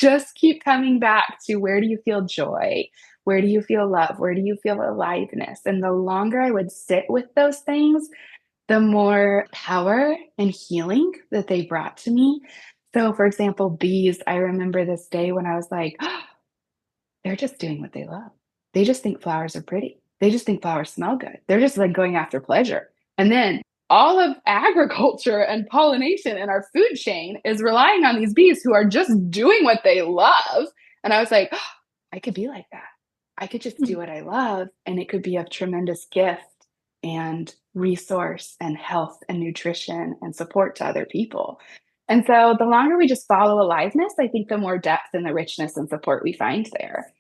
just keep coming back to where do you feel joy? Where do you feel love? Where do you feel aliveness? And the longer I would sit with those things, the more power and healing that they brought to me. So, for example, bees, I remember this day when I was like, they're just doing what they love. They just think flowers are pretty. They just think flowers smell good. They're just like going after pleasure. And then all of agriculture and pollination in our food chain is relying on these bees who are just doing what they love. And I was like, I could be like that. I could just do what I love, and it could be a tremendous gift and resource and health and nutrition and support to other people. And so the longer we just follow aliveness, I think the more depth and the richness and support we find there.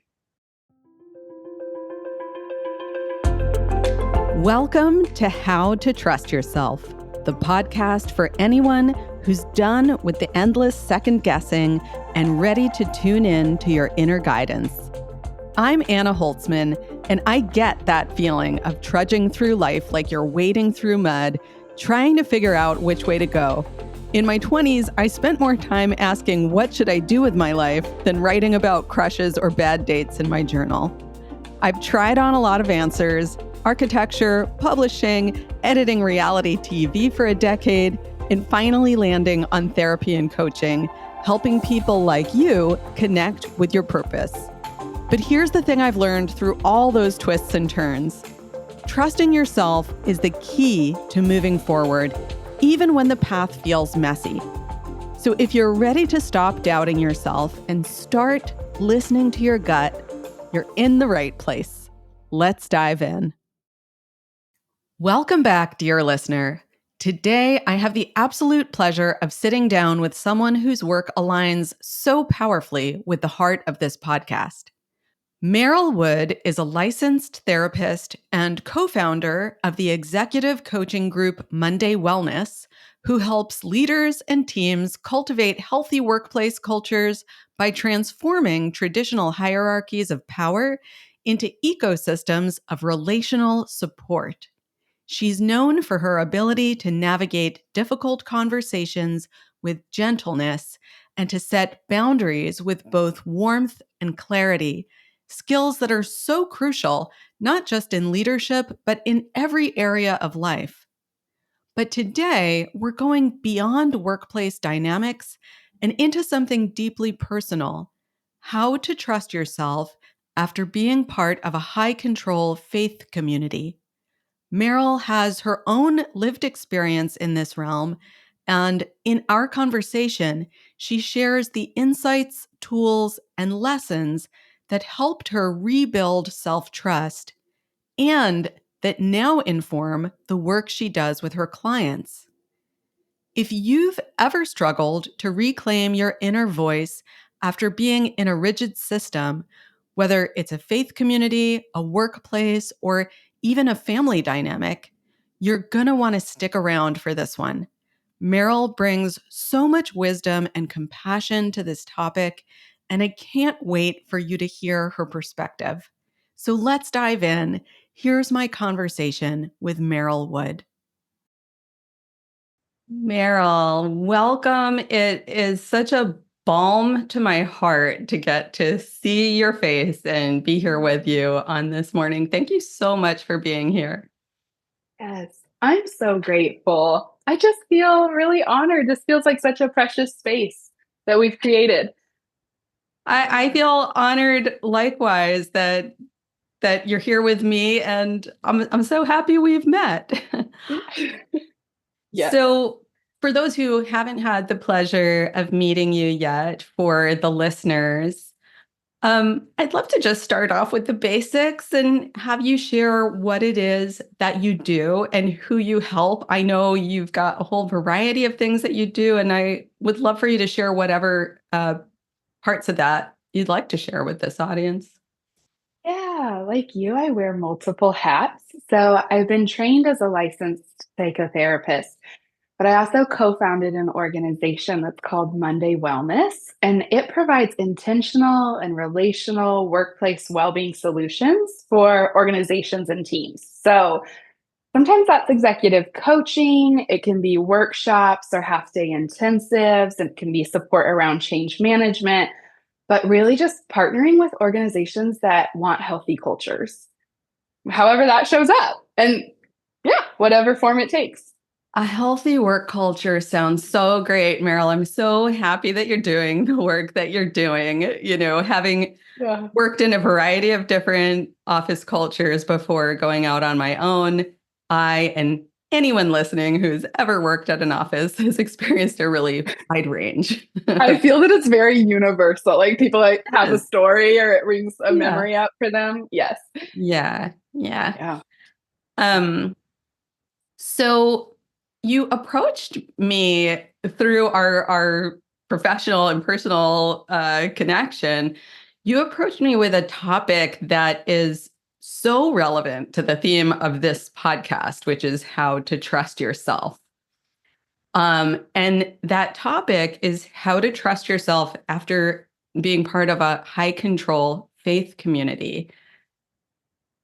Welcome to How to Trust Yourself, the podcast for anyone who's done with the endless second guessing and ready to tune in to your inner guidance. I'm Anna Holtzman, and I get that feeling of trudging through life like you're wading through mud, trying to figure out which way to go. In my 20s, I spent more time asking what should I do with my life than writing about crushes or bad dates in my journal. I've tried on a lot of answers: architecture, publishing, editing reality TV for a decade, and finally landing on therapy and coaching, helping people like you connect with your purpose. But here's the thing I've learned through all those twists and turns. Trusting yourself is the key to moving forward, even when the path feels messy. So if you're ready to stop doubting yourself and start listening to your gut, you're in the right place. Let's dive in. Welcome back, dear listener. Today, I have the absolute pleasure of sitting down with someone whose work aligns so powerfully with the heart of this podcast. Merrill Wood is a licensed therapist and co-founder of the executive coaching group Monday Wellness, who helps leaders and teams cultivate healthy workplace cultures by transforming traditional hierarchies of power into ecosystems of relational support. She's known for her ability to navigate difficult conversations with gentleness and to set boundaries with both warmth and clarity, skills that are so crucial, not just in leadership, but in every area of life. But today, we're going beyond workplace dynamics and into something deeply personal: how to trust yourself after being part of a high-control faith community. Merrill has her own lived experience in this realm, and in our conversation, she shares the insights, tools, and lessons that helped her rebuild self-trust and that now inform the work she does with her clients. If you've ever struggled to reclaim your inner voice after being in a rigid system, whether it's a faith community, a workplace, or even a family dynamic, you're going to want to stick around for this one. Merrill brings so much wisdom and compassion to this topic, and I can't wait for you to hear her perspective. So let's dive in. Here's my conversation with Merrill Wood. Merrill, welcome. It is such a balm to my heart to get to see your face and be here with you on this morning. Thank you so much for being here. Yes, I'm so grateful. I just feel really honored. This feels like such a precious space that we've created. I feel honored likewise that you're here with me, and I'm so happy we've met. Yes. So for those who haven't had the pleasure of meeting you yet, for the listeners, I'd love to just start off with the basics and have you share what it is that you do and who you help. I know you've got a whole variety of things that you do, and I would love for you to share whatever parts of that you'd like to share with this audience. Yeah, like you, I wear multiple hats. So I've been trained as a licensed psychotherapist, but I also co-founded an organization that's called Monday Wellness, and it provides intentional and relational workplace well-being solutions for organizations and teams. So sometimes that's executive coaching, it can be workshops or half-day intensives, it can be support around change management. but really just partnering with organizations that want healthy cultures, however that shows up. And yeah, whatever form it takes. A healthy work culture sounds so great, Merrill. I'm so happy that you're doing the work that you're doing. Having Yeah. worked in a variety of different office cultures before going out on my own, I and anyone listening who's ever worked at an office has experienced a really wide range. I feel that it's very universal. Like people like have a Yes. story or it rings a Yeah. memory up for them. Yes. Yeah. Yeah. Yeah. Yeah. Um, So you approached me through our professional and personal connection. You approached me with a topic that is so relevant to the theme of this podcast, which is how to trust yourself. And that topic is how to trust yourself after being part of a high control faith community.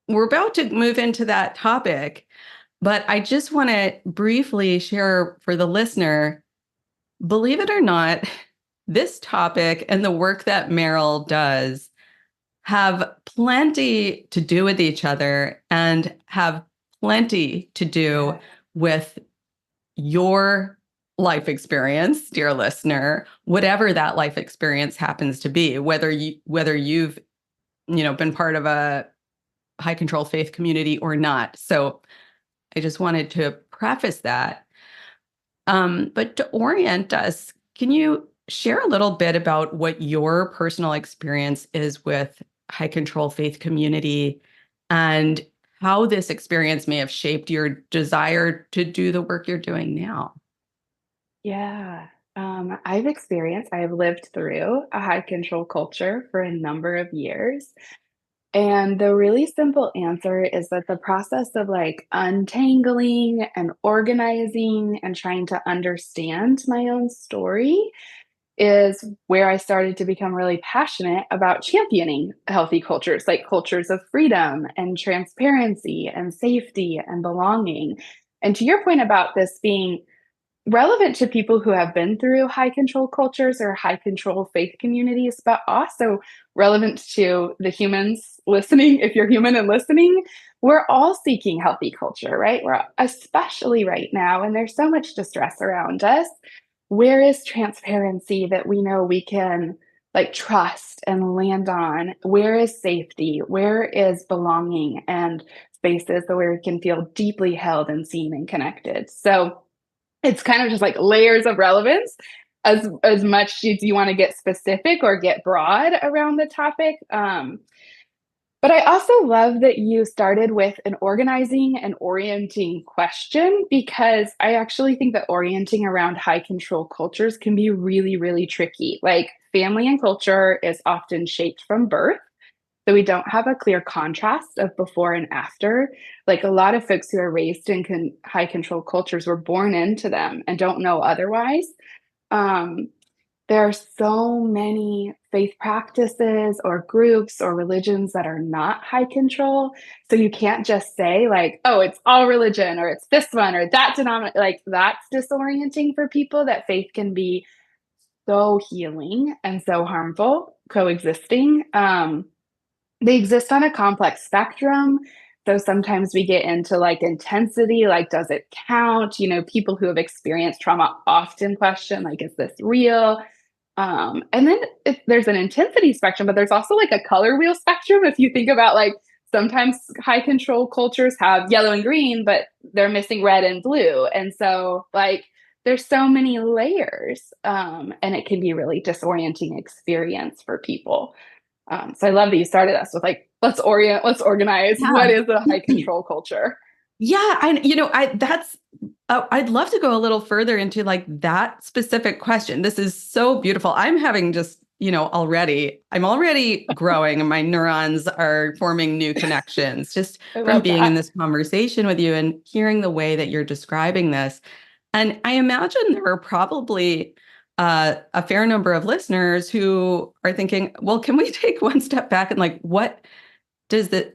We're about to move into that topic. But I just want to briefly share for the listener, believe it or not, this topic and the work that Merrill does have plenty to do with each other and have plenty to do Yeah. with your life experience, dear listener, whatever that life experience happens to be, whether you've been part of a high control faith community or not. So I just wanted to preface that. But to orient us, can you share a little bit about what your personal experience is with high control faith community and how this experience may have shaped your desire to do the work you're doing now? Yeah. I have lived through a high control culture for a number of years. And the really simple answer is that the process of like untangling and organizing and trying to understand my own story is where I started to become really passionate about championing healthy cultures, like cultures of freedom and transparency and safety and belonging. And to your point about this being relevant to people who have been through high control cultures or high control faith communities, but also relevant to the humans listening. If you're human and listening, we're all seeking healthy culture, right? We're especially right now, and there's so much distress around us. Where is transparency that we know we can like trust and land on? Where is safety? Where is belonging and spaces where we can feel deeply held and seen and connected? So, it's kind of just like layers of relevance as much as you wanna get specific or get broad around the topic, but I also love that you started with an organizing and orienting question because I actually think that orienting around high control cultures can be really, really tricky. Like, family and culture is often shaped from birth, so we don't have a clear contrast of before and after. Like a lot of folks who are raised in high control cultures were born into them and don't know otherwise. Um, there are so many faith practices or groups or religions that are not high control. So you can't just say, like, oh, it's all religion or it's this one or that denomination. Like, that's disorienting for people that faith can be so healing and so harmful coexisting. They exist on a complex spectrum. So sometimes we get into like intensity, like, does it count? People who have experienced trauma often question, like, is this real? And then there's an intensity spectrum, but there's also like a color wheel spectrum. If you think about like sometimes high control cultures have yellow and green, but they're missing red and blue. And so like there's so many layers, and it can be really disorienting experience for people. So I love that you started us with like, let's organize. What is a high Yeah. control culture? Yeah, I that's I'd love to go a little further into like that specific question. This is so beautiful. I'm having just, I'm already growing and my neurons are forming new connections just I from love being in that. this conversation with you and hearing the way that you're describing this. And I imagine there are probably a fair number of listeners who are thinking, well, can we take one step back and like, what does the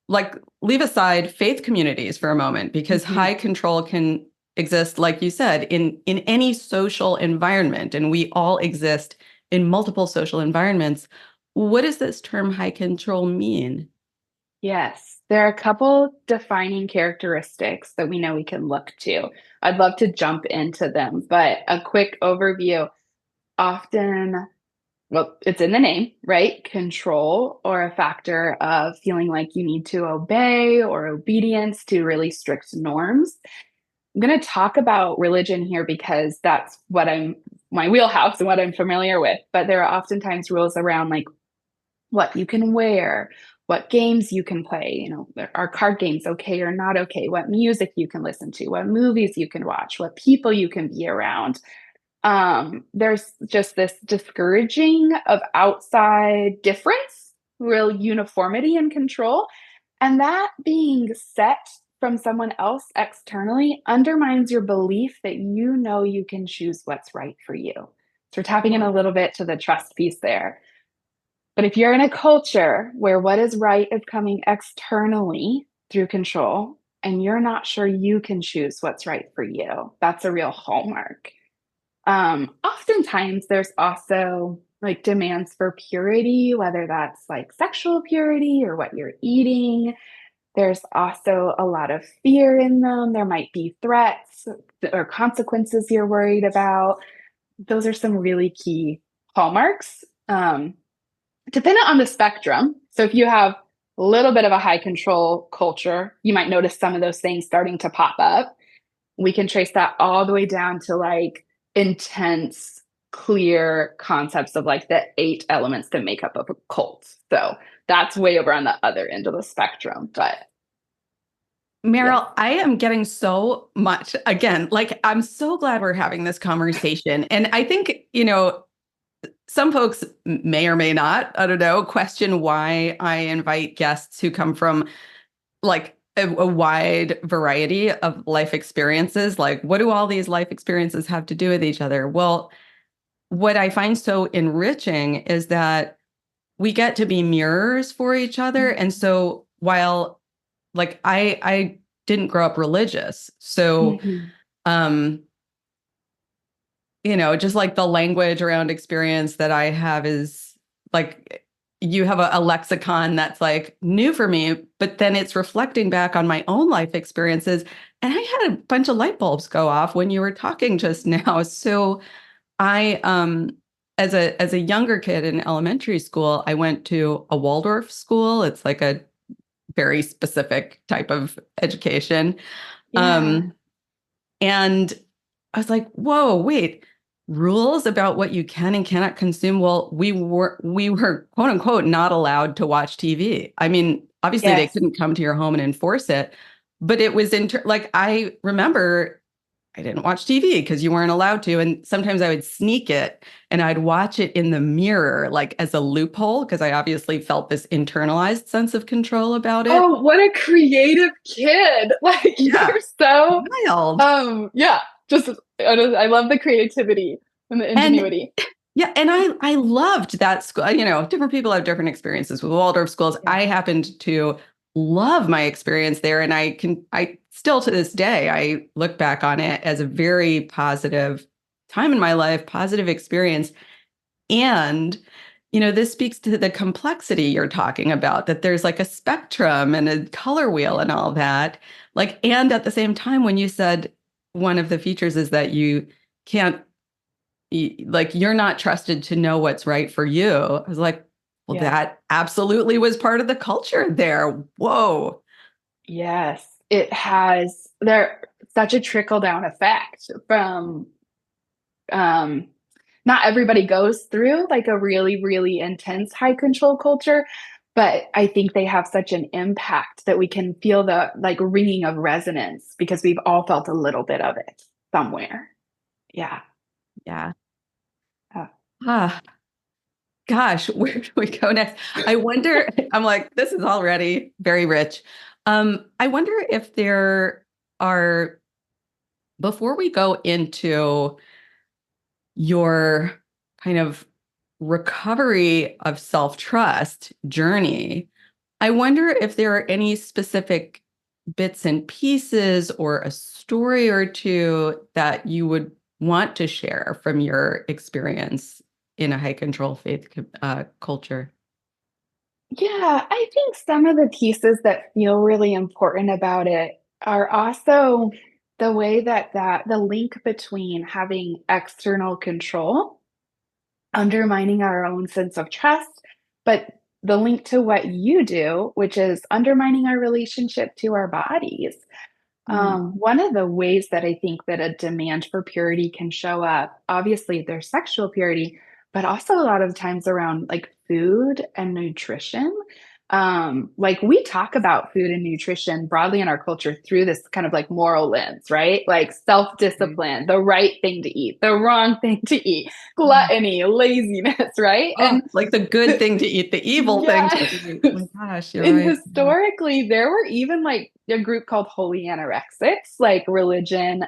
like leave aside faith communities for a moment because Mhm. high control can exist like you said in any social environment and we all exist in multiple social environments. What does this term high control mean? Yes, there are a couple defining characteristics that we know we can look to. I'd love to jump into them, but a quick overview. Often, well, it's in the name, right? Control or a factor of feeling like you need to obey or obedience to really strict norms. I'm going to talk about religion here because that's what I'm my wheelhouse and what I'm familiar with. But there are oftentimes rules around like what you can wear, what games you can play, are card games okay or not okay, what music you can listen to, what movies you can watch, what people you can be around. There's just this discouraging of outside difference, real uniformity and control. And that being set from someone else externally undermines your belief that you know you can choose what's right for you. So we're tapping in a little bit to the trust piece there. But if you're in a culture where what is right is coming externally through control, and you're not sure you can choose what's right for you, that's a real hallmark. Oftentimes, there's also like demands for purity, whether that's like sexual purity or what you're eating. There's also a lot of fear in them. There might be threats or consequences you're worried about. Those are some really key hallmarks. Dependent on the spectrum. So if you have a little bit of a high control culture, you might notice some of those things starting to pop up. We can trace that all the way down to like intense, clear concepts of like the 8 elements that make up of a cult. So that's way over on the other end of the spectrum. But yeah. Merrill, I am getting so much again, like I'm so glad we're having this conversation. And I think, some folks may or may not, I don't know, question why I invite guests who come from like a wide variety of life experiences. Like, what do all these life experiences have to do with each other? Well, what I find so enriching is that we get to be mirrors for each other. And so while like I didn't grow up religious, so Mm-hmm. um just like the language around experience that I have is like you have a lexicon that's like new for me, but then it's reflecting back on my own life experiences. And I had a bunch of light bulbs go off when you were talking just now. So I as a younger kid in elementary school, I went to a Waldorf school. It's like a very specific type of education. Yeah. Um, and I was like, whoa, wait, rules about what you can and cannot consume. Well, we were quote unquote not allowed to watch TV. I mean, obviously they Yes. couldn't come to your home and enforce it, but it was like I remember I didn't watch TV because you weren't allowed to. And sometimes I would sneak it and I'd watch it in the mirror, like as a loophole, because I obviously felt this internalized sense of control about it. Oh, what a creative kid. Like Yeah. you're so Wild. yeah, just I love the creativity and the And ingenuity. yeah, and I loved that school. Different people have different experiences with Waldorf schools. Yeah. I happened to love my experience there, and I still to this day I look back on it as a very positive time in my life, positive experience. And this speaks to the complexity you're talking about, that there's like a spectrum and a color wheel and all that. Like, and at the same time, when you said one of the features is that you can't like you're not trusted to know what's right for you. I was like, well, Yeah. that absolutely was part of the culture there. Whoa. Yes. It has there such a trickle down effect from um not everybody goes through like a really, really intense high control culture, but I think they have such an impact that we can feel the like ringing of resonance because we've all felt a little bit of it somewhere. Yeah. Yeah. Uh, Ah, gosh, where do we go next? I wonder, I'm like, this is already very rich. I wonder if there are, before we go into your kind of recovery of self-trust journey, I wonder if there are any specific bits and pieces or a story or two that you would want to share from your experience in a high control faith culture? Yeah, I think some of the pieces that feel really important about it are also the way that the link between having external control, undermining our own sense of trust, but the link to what you do, which is undermining our relationship to our bodies. Mm. One of the ways that I think that a demand for purity can show up, obviously there's sexual purity, but also a lot of times around like food and nutrition. Like we talk about food and nutrition broadly in our culture through this kind of like moral lens, right? Like Right. self-discipline, the right thing to eat, the wrong thing to eat, Mm. gluttony, laziness, right? Oh, like the good thing to eat, the evil thing to Yeah. eat. Oh my gosh, you're And right. Yeah. historically, there were even like a group called holy anorexics, like religion.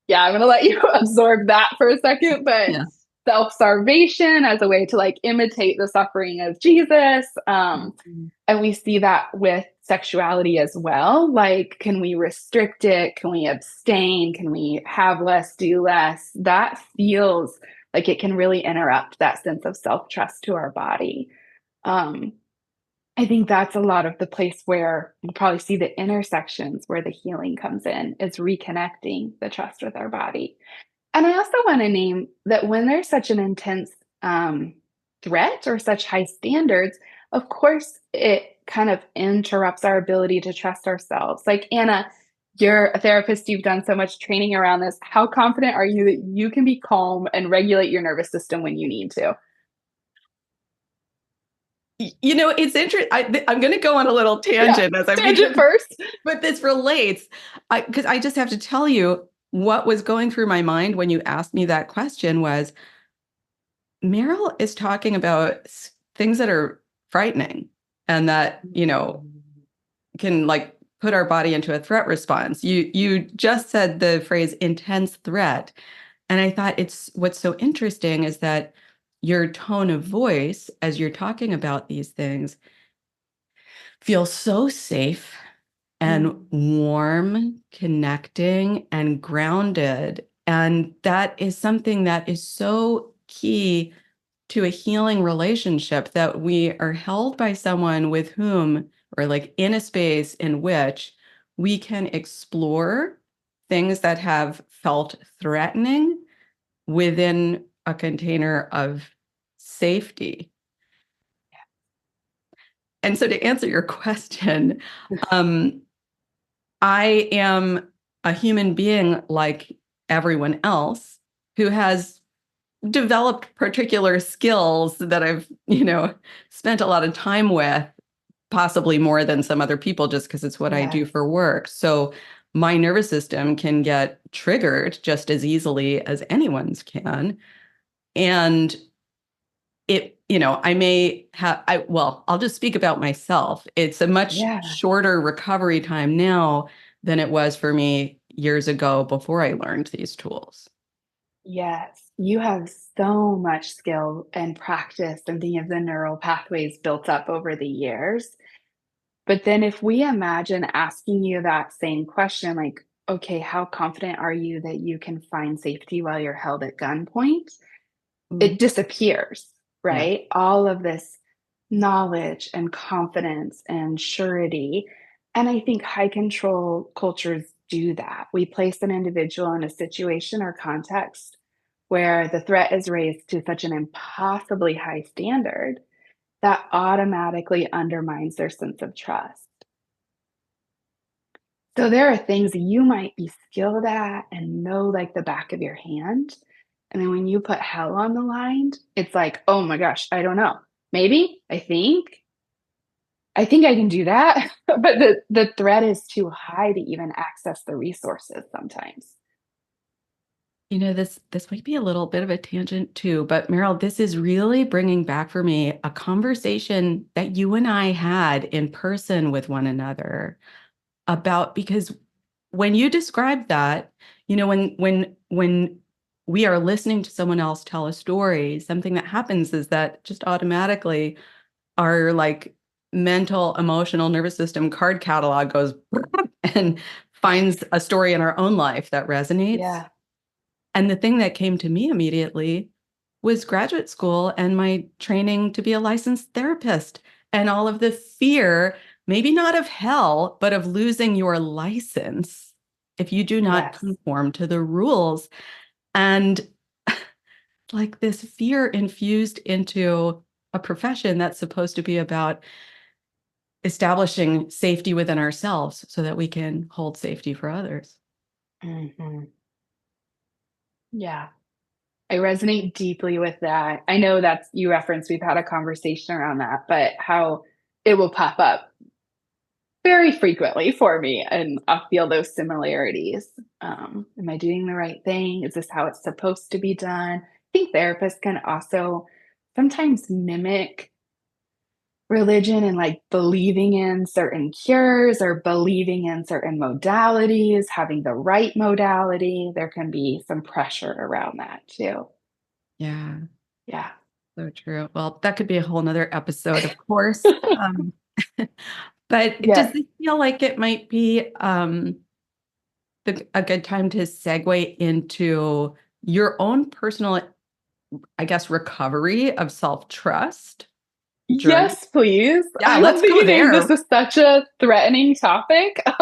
Yeah, I'm gonna let you absorb that for a second, but Yeah. self-starvation as a way to like imitate the suffering of Jesus. Mhm. And we see that with sexuality as well. Like, can we restrict it? Can we abstain? Can we have less, do less? That feels like it can really interrupt that sense of self-trust to our body. Um, I think that's a lot of the place where you probably see the intersections where the healing comes in, is reconnecting the trust with our body. And I also want to name that when there's such an intense threat or such high standards, of course, it kind of interrupts our ability to trust ourselves. Like, Anna, you're a therapist, you've done so much training around this. How confident are you that you can be calm and regulate your nervous system when you need to? It's interesting. I'm going to go on a little Yeah, tangent as I tangent because first. but this relates. Because I just have to tell you what was going through my mind when you asked me that question was Merrill is talking about things that are frightening and that, can like put our body into a threat response. You just said the phrase intense threat. And I thought it's what's so interesting is that your tone of voice as you're talking about these things feels so safe and Mm, warm, connecting, and grounded. And that is something that is so key to a healing relationship that we are held by someone with whom, or like in a space in which we can explore things that have felt threatening within a container of safety. And so to answer your question, um, I am a human being like everyone else who has developed particular skills that I've, spent a lot of time with, possibly more than some other people just because it's what I yeah. do for work. So my nervous system can get triggered just as easily as anyone's can. And I may have, I'll just speak about myself. It's a much Yeah. shorter recovery time now than it was for me years ago before I learned these tools. Yes, you have so much skill and practice and the of the neural pathways built up over the years. But then if we imagine asking you that same question, like, okay, how confident are you that you can find safety while you're held at gunpoint? Mm. It disappears, Yeah. right? All of this knowledge and confidence and surety. And I think high control cultures do that. We place an individual in a situation or context where the threat is raised to such an impossibly high standard that automatically undermines their sense of trust. So there are things that you might be skilled at and know like the back of your hand. And then when you put hell on the line, it's like, oh my gosh, I don't know. Maybe, I think I can do that. But the threat is too high to even access the resources sometimes. This might be a little bit of a tangent too, but Meryl, this is really bringing back for me a conversation that you and I had in person with one another about because when you describe that, when we are listening to someone else tell a story, something that happens is that just automatically our like mental, emotional, nervous system card catalog goes and finds a story in our own life that resonates. Yeah. And the thing that came to me immediately was graduate school and my training to be a licensed therapist and all of the fear, maybe not of hell, but of losing your license if you do not Yes. conform to the rules. And like this fear infused into a profession that's supposed to be about establishing safety within ourselves so that we can hold safety for others. Mhm. Yeah. I resonate deeply with that. I know that's you referenced, we've had a conversation around that, but how it will pop up very frequently for me, and I'll feel those similarities. Am I doing the right thing? Is this how it's supposed to be done? I think therapists can also sometimes mimic religion and like believing in certain cures or believing in certain modalities, having the right modality. There can be some pressure around that too. Yeah, Yeah. so true. Well, that could be a whole nother episode, of course. But does Yes. this feel like it might be a good time to segue into your own personal, I guess, recovery of self-trust journey? Yes, please. Yeah, I'm let's go thinking this there. is such a threatening topic. And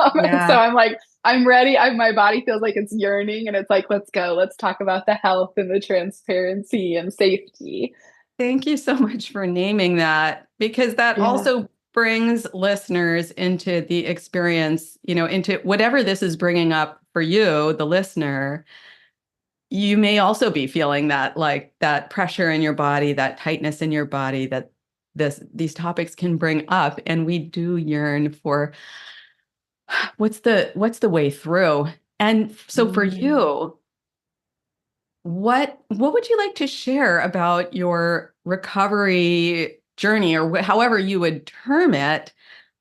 so Yeah. I'm like, I'm ready. My body feels like it's yearning and it's like, let's go. Let's talk about the health and the transparency and safety. Thank you so much for naming that because that Yeah. also brings listeners into the experience, into whatever this is bringing up for you, the listener. You may also be feeling that like that pressure in your body, that tightness in your body that these topics can bring up, and we do yearn for what's the way through. And so for Mm. you, what would you like to share about your recovery journey or however you would term it,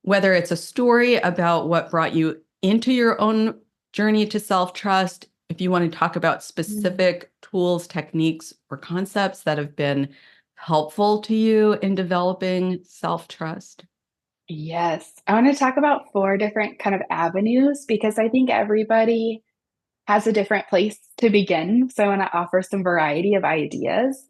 whether it's a story about what brought you into your own journey to self-trust, if you want to talk about Mm. specific tools, techniques, or concepts that have been helpful to you in developing self-trust. Yes. I want to talk about four different kind of avenues because I think everybody has a different place to begin. So I want to offer some variety of ideas.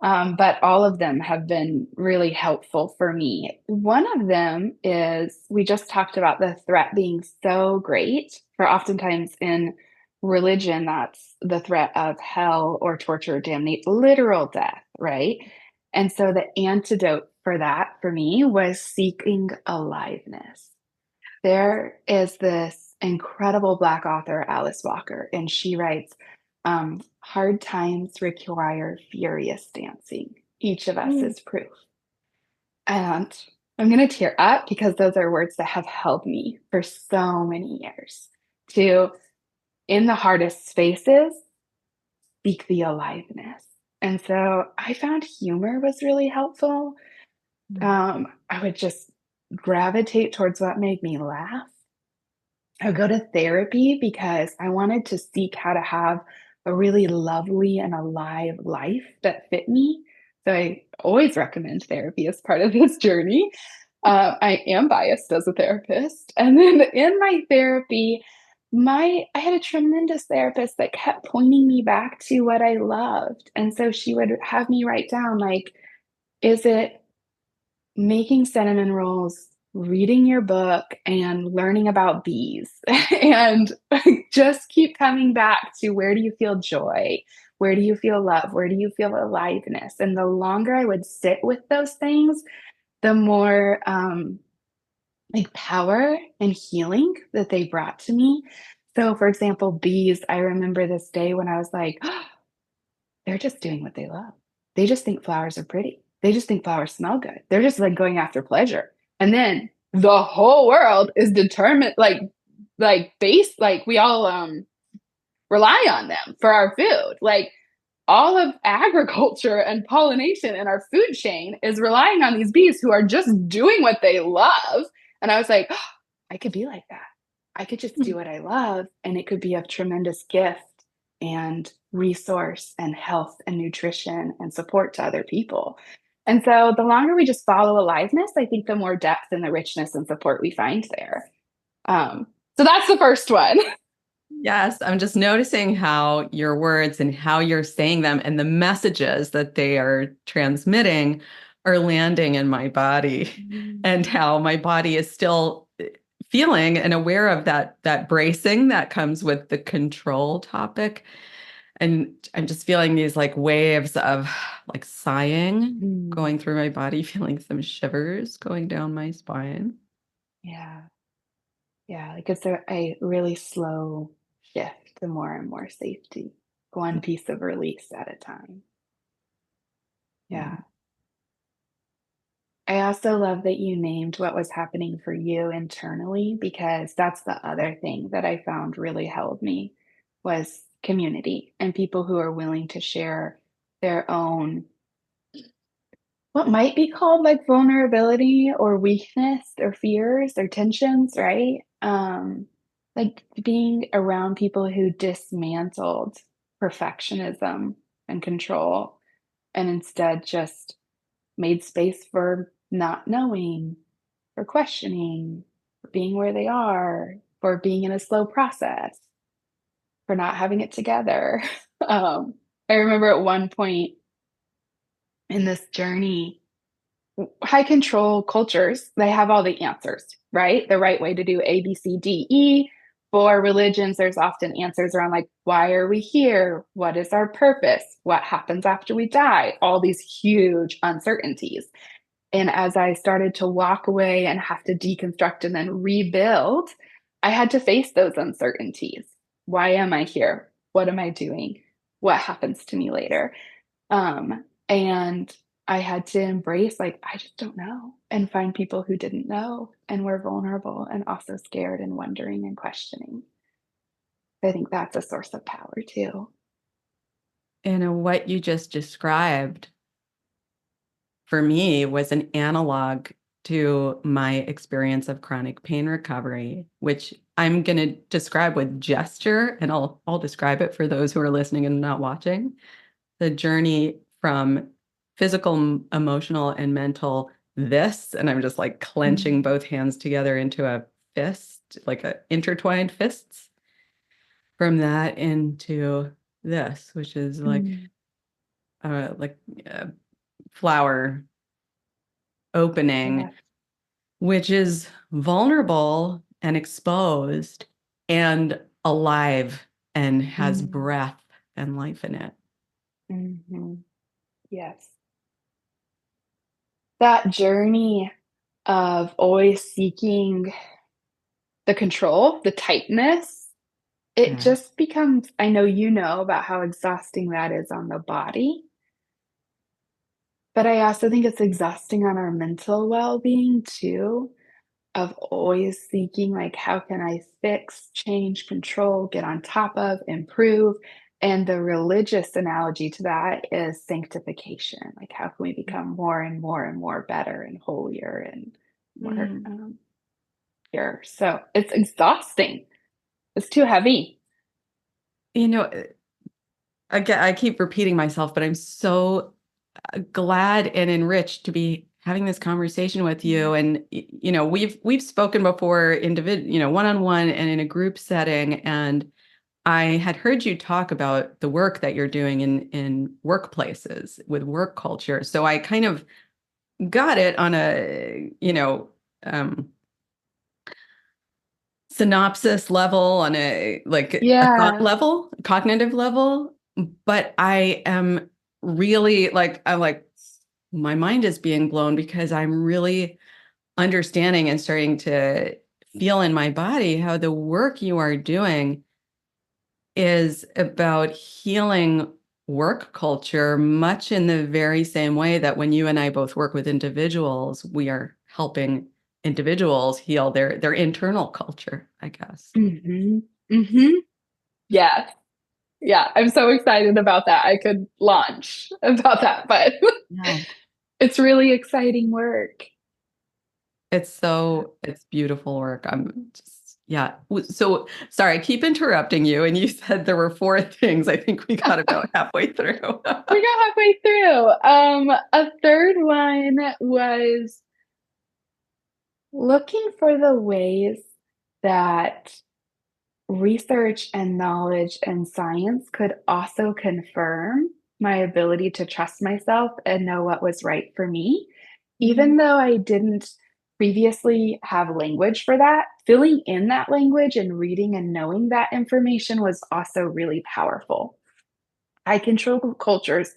But all of them have been really helpful for me. One of them is we just talked about the threat being so great for oftentimes in religion, that's the threat of hell or torture, damnation, literal death, right? And so the antidote for that for me was seeking aliveness. There is this incredible Black author, Alice Walker, and she writes, hard times require furious dancing. Each of us Mm. is proof. And I'm going to tear up because those are words that have held me for so many years to, in the hardest spaces, seek the aliveness. And so I found humor was really helpful. I would just gravitate towards what made me laugh. I would go to therapy because I wanted to seek how to have a really lovely and alive life that fit me. So I always recommend therapy as part of this journey. I am biased as a therapist. And then in my therapy, I had a tremendous therapist that kept pointing me back to what I loved. And so she would have me write down like, is it making cinnamon rolls, reading your book, and learning about bees. And just keep coming back to where do you feel joy? Where do you feel love? Where do you feel aliveness? And the longer I would sit with those things, the more like power and healing that they brought to me. So, for example, bees, I remember this day when I was like, they're just doing what they love. They just think flowers are pretty. They just think flowers smell good. They're just like going after pleasure. And then the whole world is determined like based like we all rely on them for our food. Like all of agriculture and pollination in our food chain is relying on these bees who are just doing what they love. And I was like, oh, I could be like that. I could just do what I love, and it could be of tremendous gift and resource and health and nutrition and support to other people. And so the longer we just follow aliveness, I think the more depth and the richness and support we find there. So that's the first one. Yes, I'm just noticing how your words and how you're saying them and the messages that they are transmitting are landing in my body and Mm. how my body is still feeling and aware of that bracing that comes with the control topic. And I'm just feeling these like waves of like sighing Mm. going through my body, feeling some shivers going down my spine. Yeah. Yeah. Like it's a really slow shift to more and more safety, one piece of release at a time. Yeah. Yeah. I also love that you named what was happening for you internally because that's the other thing that I found really held me was community and people who are willing to share their own what might be called like vulnerability or weakness or fears or tensions, right? Like being around people who dismantled perfectionism and control and instead just made space for not knowing, for questioning, for being where they are, for being in a slow process, for not having it together. I remember at one point in this journey, high control cultures, they have all the answers, right? The right way to do A, B, C, D, E. For religions, there's often answers around like, why are we here? What is our purpose? What happens after we die? All these huge uncertainties. And as I started to walk away and have to deconstruct and then rebuild, I had to face those uncertainties. Why am I here? What am I doing? What happens to me later? And I had to embrace, like, I just don't know, and find people who didn't know and were vulnerable and also scared and wondering and questioning. I think that's a source of power too. And what you just described for me was an analog to my experience of chronic pain recovery, which I'm going to describe with gesture, and I'll describe it for those who are listening and not watching. The journey from physical, emotional, and mental this, and I'm just like clenching Mm, both hands together into a fist, like a intertwined fists, from that into this, which is mm, like a flower opening, yes. which is vulnerable and exposed and alive and has Mm, breath and life in it. mhm, yes. That journey of always seeking the control, the tightness, it Yeah. just becomes I know you know about how exhausting that is on the body, but I also think it's exhausting on our mental well-being too, of always thinking like, "How can I fix, change, control, get on top of, improve?" And the religious analogy to that is sanctification. Like, how can we become more and more and more better and holier and more, Mm. pure? So, it's exhausting. It's too heavy. You know, I keep repeating myself, but I'm so glad and enriched to be having this conversation with Mm, you. And we've spoken before, one-on-one and in a group setting. And I had heard you talk about the work that you're doing in workplaces with work culture. So I kind of got it on a, um, synopsis level, on a thought yeah. level, cognitive level. But I am really I'm like, my mind is being blown because I'm really understanding and starting to feel in my body how the work you are doing is about healing work culture, much in the very same way that when you and I both work with individuals, we are helping individuals heal their internal culture, I guess. Mhm. Mhm. Yes. Yeah, I'm so excited about that. I could launch about that, but Yeah. it's really exciting work. Yeah. It's beautiful work. I'm just, yeah. So sorry, I keep interrupting you. And you said there were four things. I think we got about halfway through. We got halfway through. A third one was looking for the ways that research and knowledge and science could also confirm my ability to trust myself and know what was right for me. Mhm. Even though I didn't previously have language for that, filling in that language and reading and knowing that information was also really powerful. High control cultures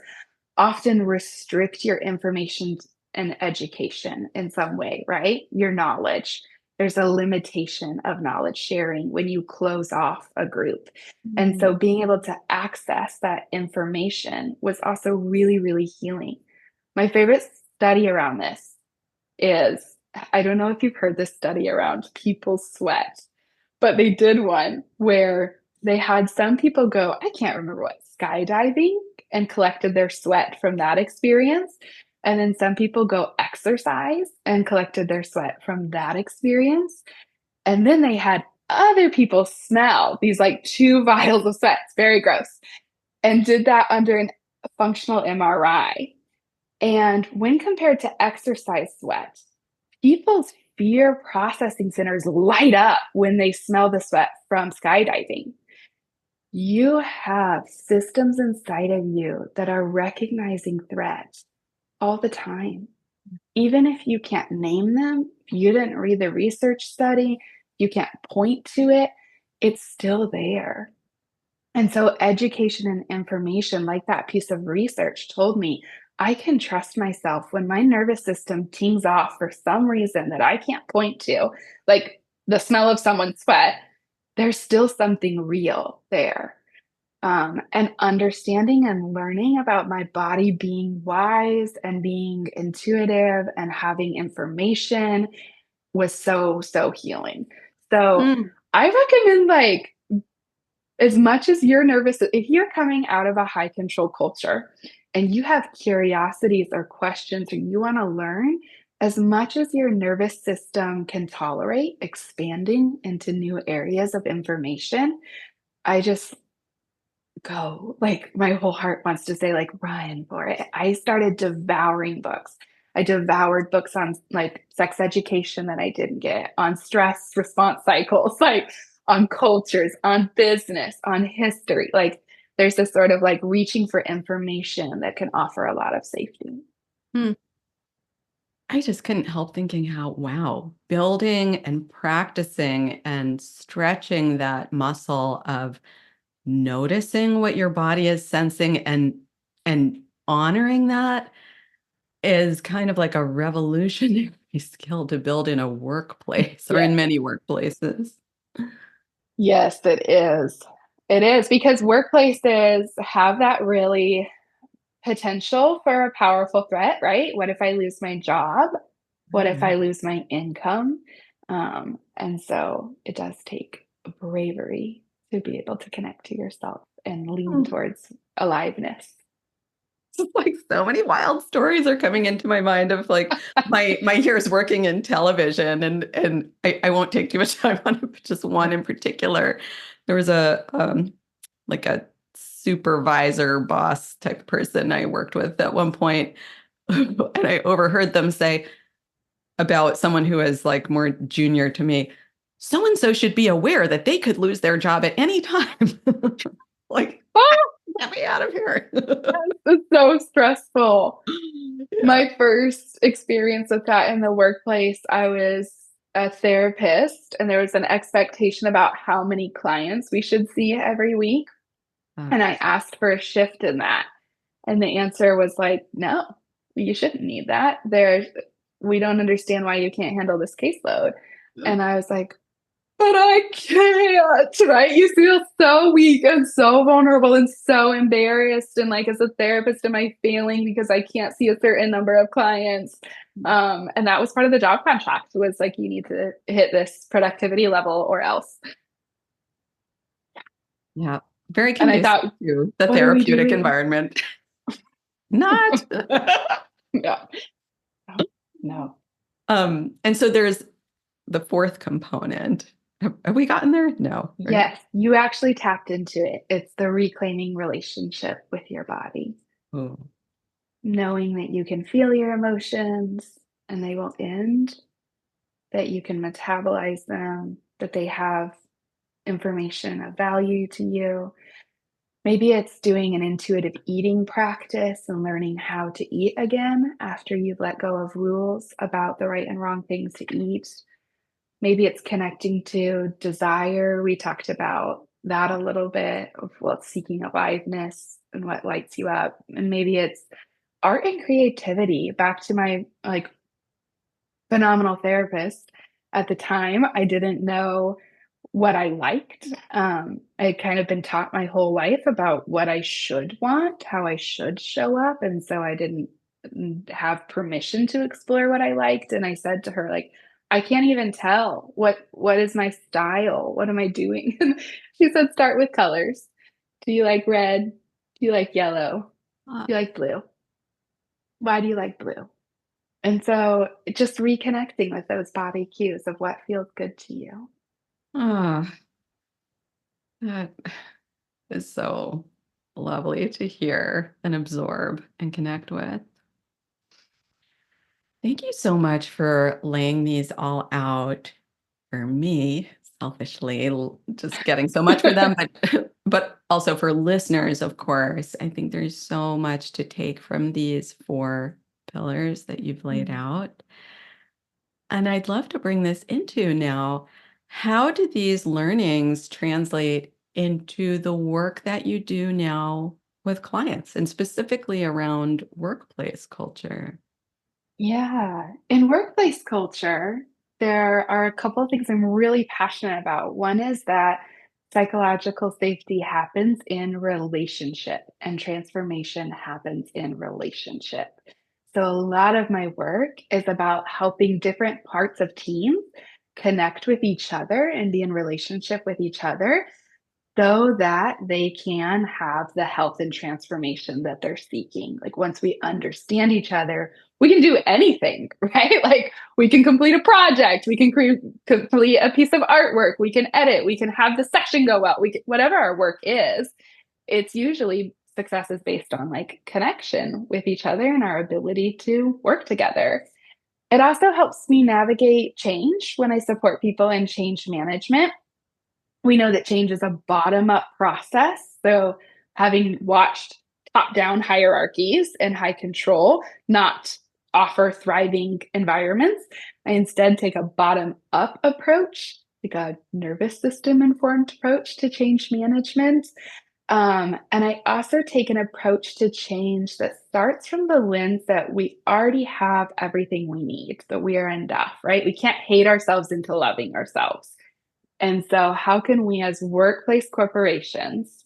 often restrict your information and education in some way, right? Your knowledge. There's a limitation of knowledge sharing when you close off a group. And so Mm. being able to access that information was also really, really healing. My favorite study around this is I don't know if you've heard this study around people's sweat, but they did one where they had some people go, I can't remember what, skydiving and collected their sweat from that experience. And then some people go exercise and collected their sweat from that experience. And then they had other people smell these like two vials of sweat, it's very gross, and did that under an functional MRI. And when compared to exercise sweat, people's fear processing centers light up when they smell the sweat from skydiving. You have systems inside of you that are recognizing threats all the time. Even if you can't name them, if you didn't read the research study, you can't point to it, it's still there. And so education and information like that piece of research told me I can trust myself when my nervous system tings off for some reason that I can't point to, like the smell of someone's sweat, there's still something real there. And understanding and learning about my body being wise and being intuitive and having information was so, so healing. So Mm. I recommend like as much as you're nervous, if you're coming out of a high control culture and you have curiosities or questions or you want to learn, as much as your nervous system can tolerate expanding into new areas of information, I just go. Like my whole heart wants to say, like, run for it. I started devouring books. I devoured books on like sex education that I didn't get, on stress response cycles, like on cultures, on business, on history. Like there's this sort of like reaching for information that can offer a lot of safety. Mm. I just couldn't help thinking how, wow, building and practicing and stretching that muscle of noticing what your body is sensing and honoring that is kind of like a revolutionary skill to build in a workplace or Yeah. in many workplaces. Yes, it is. It is because workplaces have that really potential for a powerful threat, right? What if I lose my job? What if I Right. lose my income? And so it does take bravery to be able to connect to yourself and lean Mm. towards aliveness. Just like so many wild stories are coming into my mind of like my years working in television and I won't take too much time on it, but just one in particular. There was a like a supervisor boss type person I worked with at one point, and I overheard them say about someone who is like more junior to me, so and so should be aware that they could lose their job at any time. Like, Oh, get me out of here. it's so stressful. Yeah. My first experience with that in the workplace, I was a therapist, and there was an expectation about how many clients we should see every week. Uh, And I asked for a shift in that. And the answer was like, no, you shouldn't need that. We don't understand why you can't handle this caseload. And I was like, but I can't, right? You feel so weak and so vulnerable and so embarrassed. And like, as a therapist, am I failing because I can't see a certain number of clients? And that was part of the job contract was like, you need to hit this productivity level or else. yeah. Very And I conducive thought, to the what are we therapeutic doing? environment. Not. No, no, no. And so there's the fourth component. Have we gotten there? No, right? Yes, you actually tapped into it. It's the reclaiming relationship with your body, Oh. knowing that you can feel your emotions and they will end, that you can metabolize them, that they have information of value to you. Maybe it's doing an intuitive eating practice and learning how to eat again after you've let go of rules about the right and wrong things to eat. Maybe it's connecting to desire. We talked about that a little bit of what's seeking aliveness and what lights you up. And maybe it's art and creativity. Back to my like phenomenal therapist at the time. I didn't know what I liked. I had kind of been taught my whole life about what I should want, how I should show up, and so I didn't have permission to explore what I liked. And I said to her, like, I can't even tell what is my style. What am I doing? And she said, start with colors. Do you like red? Do you like yellow? Uh, Do you like blue? Why do you like blue? And so just reconnecting with those body cues of what feels good to you. ah, that is so lovely to hear and absorb and connect with. Thank you so much for laying these all out for me, selfishly, just getting so much for them, but but also for listeners, of course. I think there's so much to take from these four pillars that you've laid Mm. out. And I'd love to bring this into now. How do these learnings translate into the work that you do now with clients and specifically around workplace culture? Yeah. In workplace culture, there are a couple of things I'm really passionate about. One is that psychological safety happens in relationship and transformation happens in relationship. So a lot of my work is about helping different parts of teams connect with each other and be in relationship with each other so that they can have the health and transformation that they're seeking. Like once we understand each other, we can do anything, right? Like we can complete a project, we can complete a piece of artwork, we can edit, we can have the session go well, whatever our work is. It's usually success is based on like connection with each other and our ability to work together. It also helps me navigate change when I support people in change management. We know that change is a bottom up process. So, having watched top down hierarchies and high control not offer thriving environments, I instead take a bottom up approach, like a nervous system informed approach to change management. And I also take an approach to change that starts from the lens that we already have everything we need, that we are enough, right? We can't hate ourselves into loving ourselves. And so, how can we as workplace corporations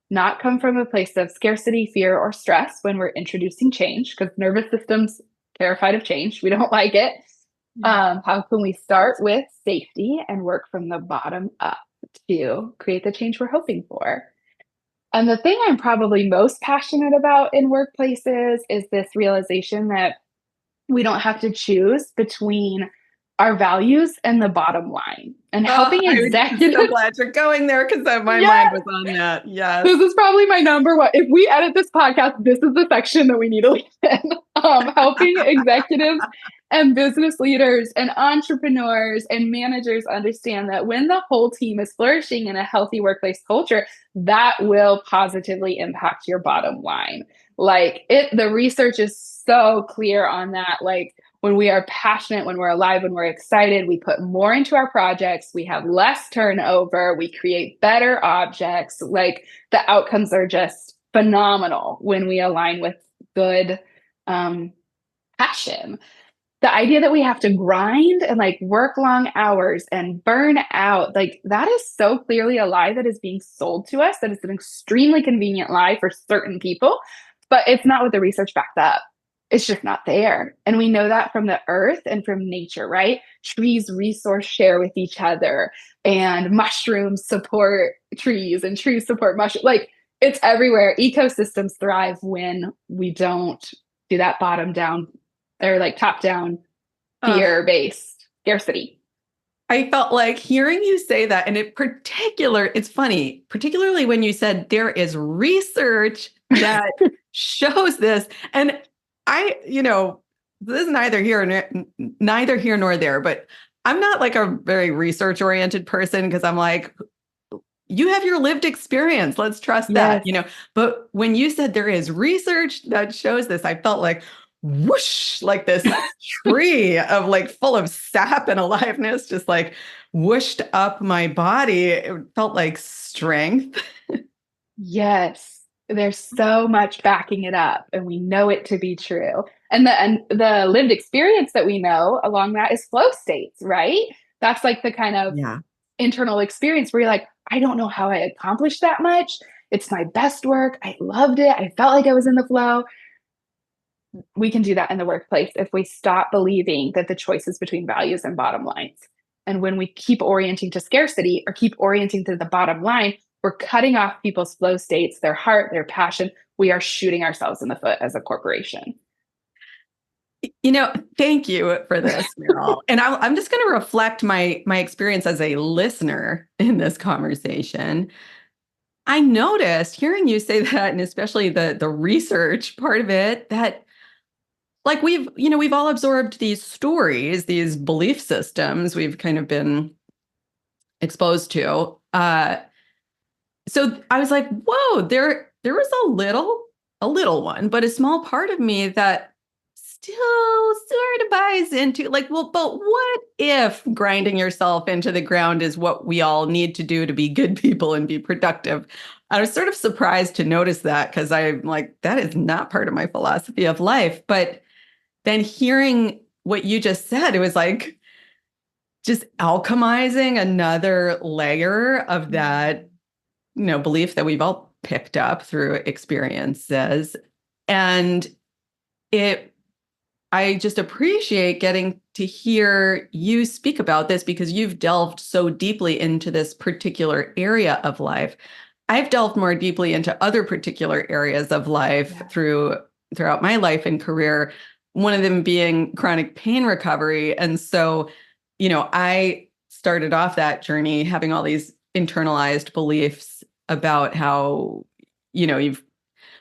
not come from a place of scarcity, fear, or stress when we're introducing change? Because nervous system's terrified of change. We don't like it. How can we start with safety and work from the bottom up to create the change we're hoping for? And the thing I'm probably most passionate about in workplaces is this realization that we don't have to choose between our values and the bottom line. And Oh, helping I'm so executives, glad you're going there because my mind yes, was on that. Yes. this is probably my number one. If we edit this podcast, this is the section that we need to leave in. Helping executives and business leaders and entrepreneurs and managers understand that when the whole team is flourishing in a healthy workplace culture, that will positively impact your bottom line. Like the research is so clear on that. Like when we are passionate, when we're alive, when we're excited, we put more into our projects, we have less turnover, we create better objects. Like the outcomes are just phenomenal when we align with good passion. The idea that we have to grind and like work long hours and burn out, like that is so clearly a lie that is being sold to us, that is an extremely convenient lie for certain people, but it's not what the research backs up. It's just not there. And we know that from the earth and from nature, right? Trees resource share with each other, and mushrooms support trees, and trees support mushrooms. Like it's everywhere. Ecosystems thrive when we don't do that bottom down or like top down Uh, fear based scarcity. I felt like hearing you say that, and it's funny, particularly when you said there is research that shows this. And this is neither here nor there, but I'm not like a very research oriented person because I'm like, you have your lived experience. Let's trust that, Yes. But when you said there is research that shows this, I felt like whoosh, like this tree of like full of sap and aliveness, just like whooshed up my body. It felt like strength. Yes. There's so much backing it up, and we know it to be true. And the lived experience that we know along that is flow states, right? That's like the kind of Yeah. internal experience where you're like, I don't know how I accomplished that much. It's my best work. I loved it. I felt like I was in the flow. We can do that in the workplace if we stop believing that the choice is between values and bottom lines. And when we keep orienting to scarcity or keep orienting to the bottom line, we're cutting off people's flow states, their heart, their passion. We are shooting ourselves in the foot as a corporation. Thank you for this, Meryl. And I'm just going to reflect my experience as a listener in this conversation. I noticed hearing you say that, and especially the research part of it, that like we've all absorbed these stories, these belief systems we've kind of been exposed to. So I was like, whoa, there was a little one, but a small part of me that still sort of buys into like, well, but what if grinding yourself into the ground is what we all need to do to be good people and be productive? I was sort of surprised to notice that because I'm like, that is not part of my philosophy of life. But then hearing what you just said, it was like just alchemizing another layer of that belief that we've all picked up through experiences. And it, I just appreciate getting to hear you speak about this because you've delved so deeply into this particular area of life. I've delved more deeply into other particular areas of life Yeah. throughout my life and career, one of them being chronic pain recovery. And so, I started off that journey having all these internalized beliefs about how, you've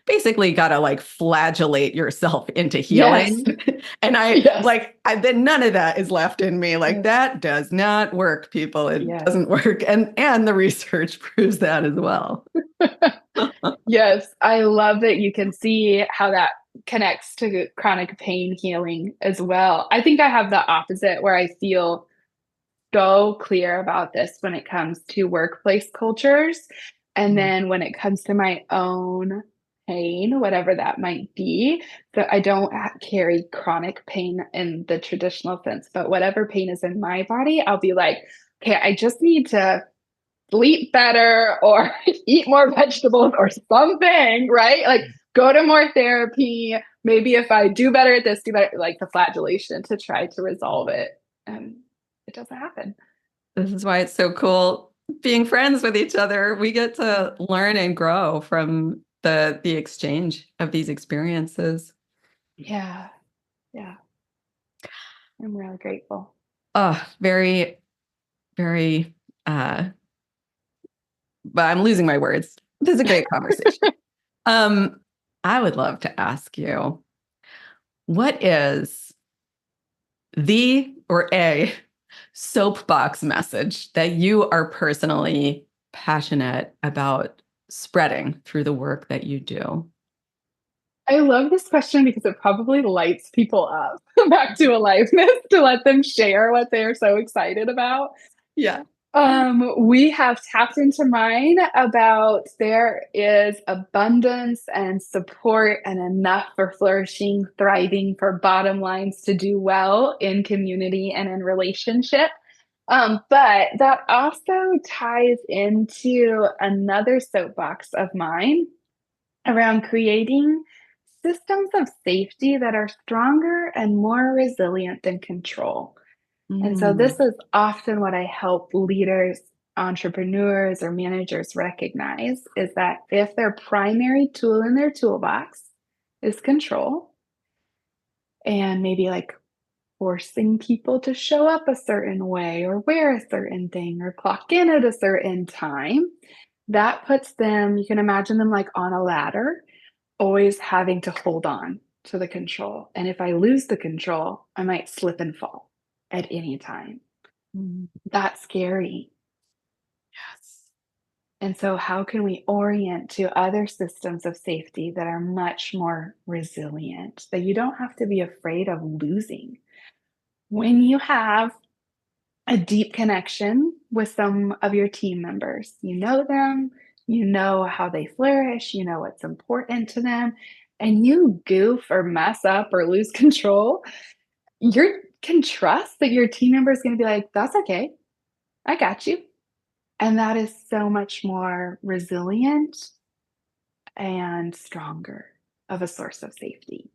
basically got to like flagellate yourself into Yes. healing. And Yes. then none of that is left in me. Like Yes. that does not work, people. It Yes. doesn't work. And the research proves that as well. Yes. I love that you can see how that connects to chronic pain healing as well. I think I have the opposite where I feel so clear about this when it comes to workplace cultures. And Mm. then when it comes to my own pain, whatever that might be, that I don't carry chronic pain in the traditional sense, but whatever pain is in my body, I'll be like, okay, I just need to sleep better or eat more vegetables or something, right? Like go to more therapy. Maybe if I do better at this, do better, like the flagellation to try to resolve it. And it doesn't happen. This is why it's so cool being friends with each other. We get to learn and grow from the exchange of these experiences. Yeah. Yeah. I'm really grateful. Oh, very, very uh but I'm losing my words. This is a great conversation. Um, I would love to ask you, what is the or a soapbox message that you are personally passionate about spreading through the work that you do? I love this question because it probably lights people up back to aliveness to let them share what they are so excited about. Yeah. We have tapped into mine about there is abundance and support and enough for flourishing, thriving, for bottom lines to do well in community and in relationship. But that also ties into another soapbox of mine around creating systems of safety that are stronger and more resilient than control. And so Mm, this is often what I help leaders, entrepreneurs, or managers recognize is that if their primary tool in their toolbox is control and maybe like forcing people to show up a certain way or wear a certain thing or clock in at a certain time, that puts them, you can imagine them like on a ladder, always having to hold on to the control. And if I lose the control, I might slip and fall at any time. mm, That's scary. yes. And so, how can we orient to other systems of safety that are much more resilient, that you don't have to be afraid of losing? When you have a deep connection with some of your team members, you know them, you know how they flourish, you know what's important to them, and you goof or mess up or lose control, you can trust that your team member is going to be like, that's okay. I got you. And that is so much more resilient and stronger of a source of safety.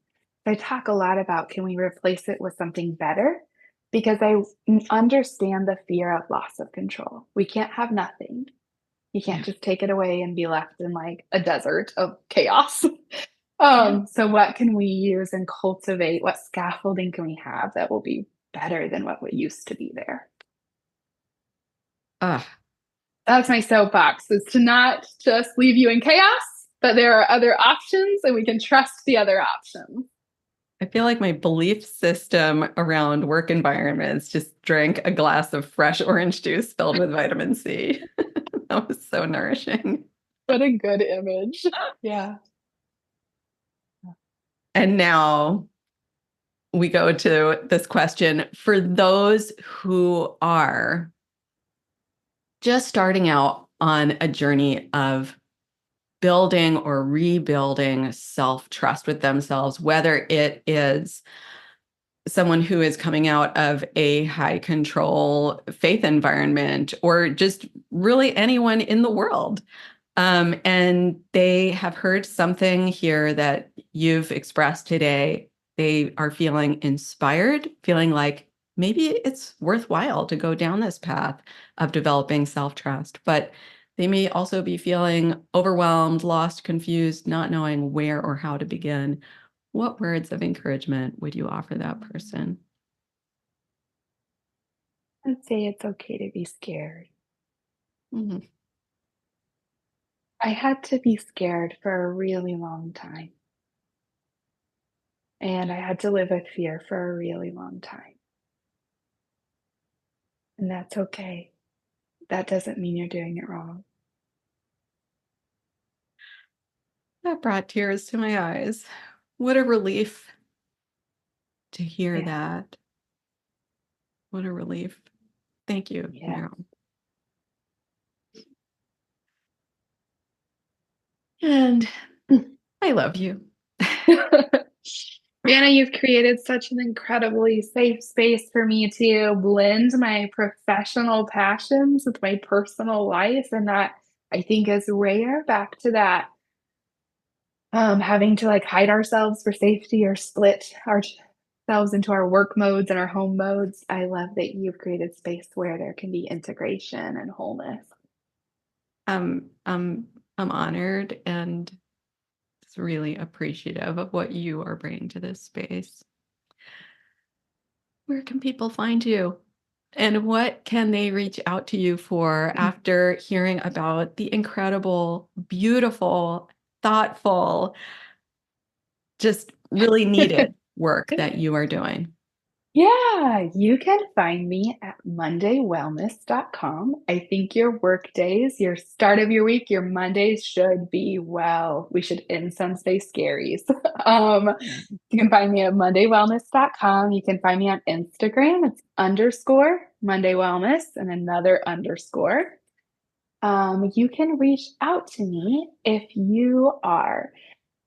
I talk a lot about, can we replace it with something better? Because understand the fear of loss of control. We can't have nothing. You can't Yeah. just take it away and be left in like a desert of chaos. Yeah. So what can we use and cultivate? What scaffolding can we have that will be better than what used to be there? Ugh. That's my soapbox, is to not just leave you in chaos, but there are other options and we can trust the other options. I feel like my belief system around work environments just drank a glass of fresh orange juice filled with vitamin C. That was so nourishing. What a good image. Yeah. And now we go to this question for those who are just starting out on a journey of building or rebuilding self-trust with themselves, whether it is someone who is coming out of a high control faith environment or just really anyone in the world. And they have heard something here that you've expressed today. They are feeling inspired, feeling like maybe it's worthwhile to go down this path of developing self-trust, but they may also be feeling overwhelmed, lost, confused, not knowing where or how to begin. What words of encouragement would you offer that person? I'd say it's okay to be scared. Mhm. I had to be scared for a really long time, and I had to live with fear for a really long time. And that's okay. That doesn't mean you're doing it wrong. That brought tears to my eyes. What a relief to hear Yeah. that. What a relief. Thank you, Yeah. Meryl. And I love you. Anna, you've created such an incredibly safe space for me to blend my professional passions with my personal life. And that, I think, is rare, back to that, having to like hide ourselves for safety or split ourselves into our work modes and our home modes. I love that you've created space where there can be integration and wholeness. Um, um, I'm honored and really appreciative of what you are bringing to this space. Where can people find you? And what can they reach out to you for after hearing about the incredible, beautiful, thoughtful, just really needed work that you are doing? Yeah, you can find me at mondaywellness.com. I think your work days, your start of your week, your Mondays should be well. We should end some say scaries. You can find me at mondaywellness.com. You can find me on Instagram. It's underscore Monday Wellness and another underscore. You can reach out to me if you are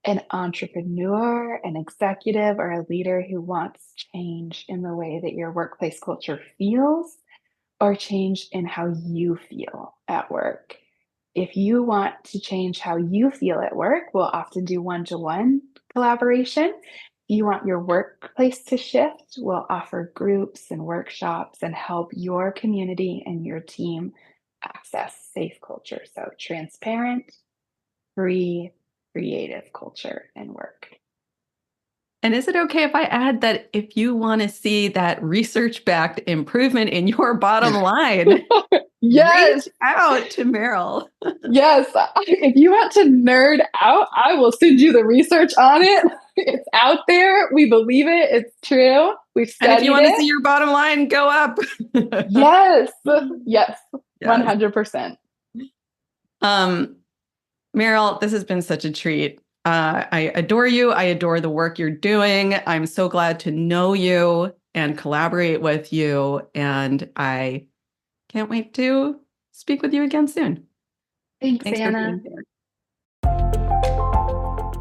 an entrepreneur, an executive, or a leader who wants change in the way that your workplace culture feels or change in how you feel at work. If you want to change how you feel at work, we'll often do one-to-one collaboration. If you want your workplace to shift, we'll offer groups and workshops and help your community and your team access safe culture. So transparent, free, creative culture and work. And is it okay if I add that if you want to see that research-backed improvement in your bottom line, reach Yes, out to Meryl. yes. If you want to nerd out, I will send you the research on it. It's out there. We believe it. It's true. We've And if you studied want to see it. your bottom line go up. Yes, yes, Yes. 100%. Um, Merrill, this has been such a treat. I adore you. I adore the work you're doing. I'm so glad to know you and collaborate with you. And I can't wait to speak with you again soon. Thanks, Thanks for Anna. being here.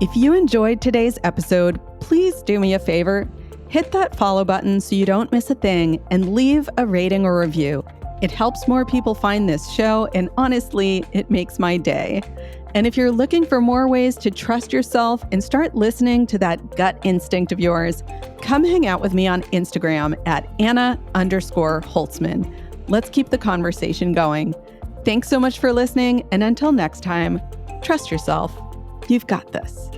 If you enjoyed today's episode, please do me a favor. Hit that follow button so you don't miss a thing and leave a rating or review. It helps more people find this show, and honestly, it makes my day. And if you're looking for more ways to trust yourself and start listening to that gut instinct of yours, come hang out with me on Instagram at Anna_Holtzman. Let's keep the conversation going. Thanks so much for listening, and until next time, trust yourself. You've got this.